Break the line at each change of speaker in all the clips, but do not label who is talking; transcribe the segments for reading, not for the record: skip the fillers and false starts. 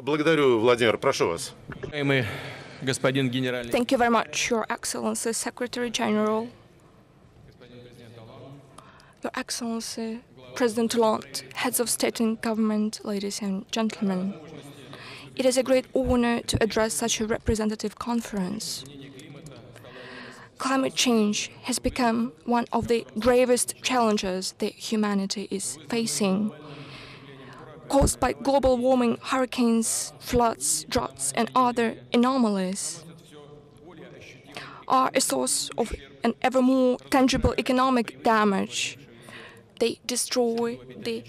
Благодарю, Владимир. Прошу вас.
Thank you very much, Your Excellency, Secretary General, Your Excellency, President Hollande, heads of state and government, ladies and gentlemen. It is a great honor to address such a representative conference. Climate change has become one of the gravest challenges that humanity is facing. Caused by global warming, hurricanes, floods, droughts, and other anomalies, are a source of an ever more tangible economic damage. They destroy the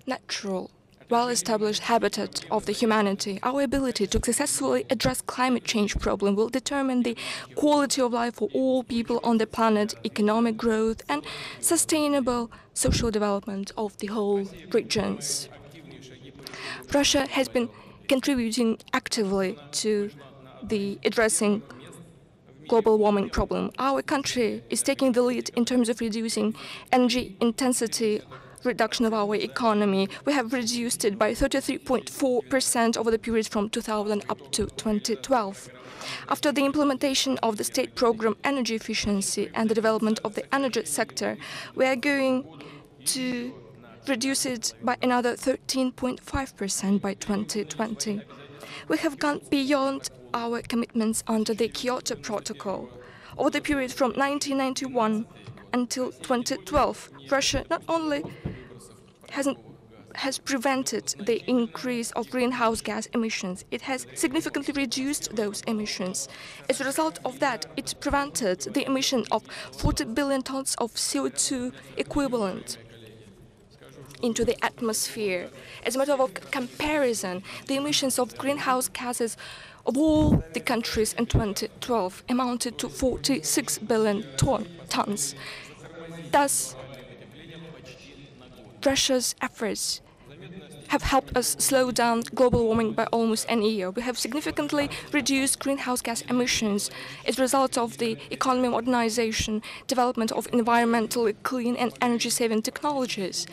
natural, well-established habitat of the humanity. Our ability to successfully address climate change problem will determine the quality of life for all people on the planet, economic growth, and sustainable social development of the whole regions. Russia has been contributing actively to the addressing global warming problem. Our country is taking the lead in terms of reducing energy intensity reduction of our economy. We have reduced it by 33.4% over the period from 2000 up to 2012. After the implementation of the state program Energy Efficiency and the development of the energy sector, we are going to reduce it by another 13.5% by 2020. We have gone beyond our commitments under the Kyoto Protocol. Over the period from 1991 until 2012, Russia not only has prevented the increase of greenhouse gas emissions, it has significantly reduced those emissions. As a result of that, it prevented the emission of 40 billion tons of CO2 equivalent into the atmosphere. As a matter of comparison, the emissions of greenhouse gases of all the countries in 2012 amounted to 46 billion tons. Thus, Russia's efforts have helped us slow down global warming by almost a year. We have significantly reduced greenhouse gas emissions as a result of the economy modernization, development of environmentally clean and energy-saving technologies.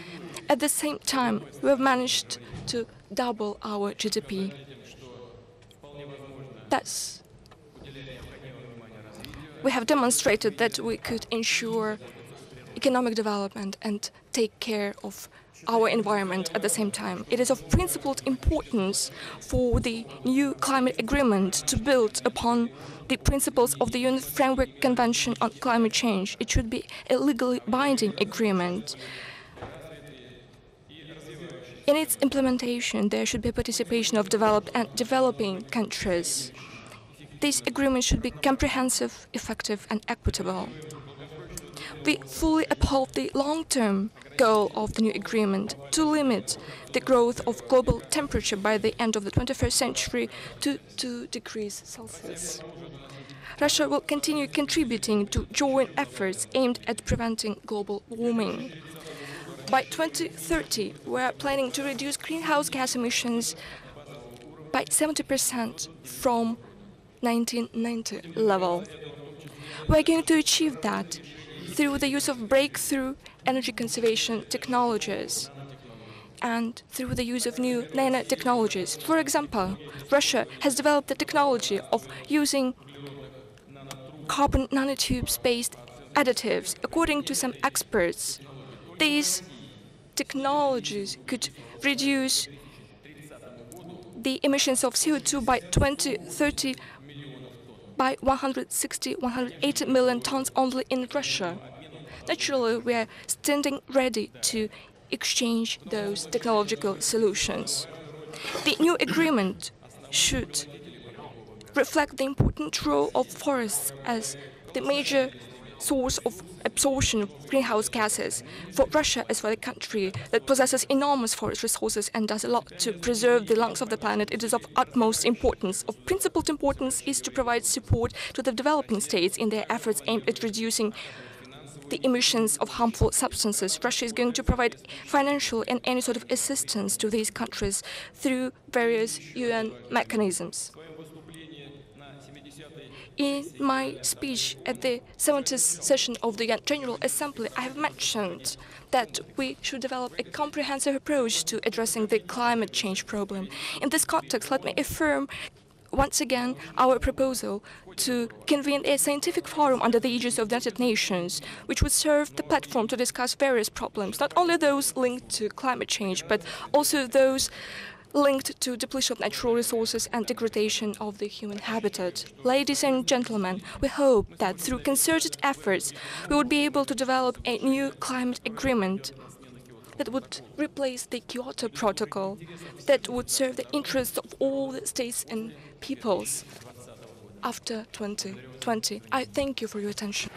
At the same time, we have managed to double our GDP. Thus, we have demonstrated that we could ensure economic development and take care of our environment at the same time. It is of principled importance for the new climate agreement to build upon the principles of the UN Framework Convention on Climate Change. It should be a legally binding agreement. In its implementation, there should be participation of developed and developing countries. This agreement should be comprehensive, effective, and equitable. We fully uphold the long-term goal of the new agreement to limit the growth of global temperature by the end of the 21st century to 2 degrees Celsius. Russia will continue contributing to joint efforts aimed at preventing global warming. By 2030, we are planning to reduce greenhouse gas emissions by 70% from 1990 level. We are going to achieve that through the use of breakthrough energy conservation technologies and through the use of new nanotechnologies. For example, Russia has developed the technology of using carbon nanotubes-based additives. According to some experts, these technologies could reduce the emissions of CO2 by 2030 by 180 million tons only in Russia. Naturally, we are standing ready to exchange those technological solutions. The new agreement should reflect the important role of forests as the major source of absorption of greenhouse gases for Russia as for a country that possesses enormous forest resources and does a lot to preserve the lungs of the planet. It is of utmost importance. Of principled importance is to provide support to the developing states in their efforts aimed at reducing the emissions of harmful substances. Russia is going to provide financial and any sort of assistance to these countries through various UN mechanisms. In my speech at the 70th session of the General Assembly, I have mentioned that we should develop a comprehensive approach to addressing the climate change problem. In this context, let me affirm once again our proposal to convene a scientific forum under the aegis of the United Nations, which would serve the platform to discuss various problems, not only those linked to climate change, but also those linked to depletion of natural resources and degradation of the human habitat. Ladies and gentlemen, we hope that through concerted efforts, we would be able to develop a new climate agreement that would replace the Kyoto Protocol, that would serve the interests of all the states and peoples after 2020. I thank you for your attention.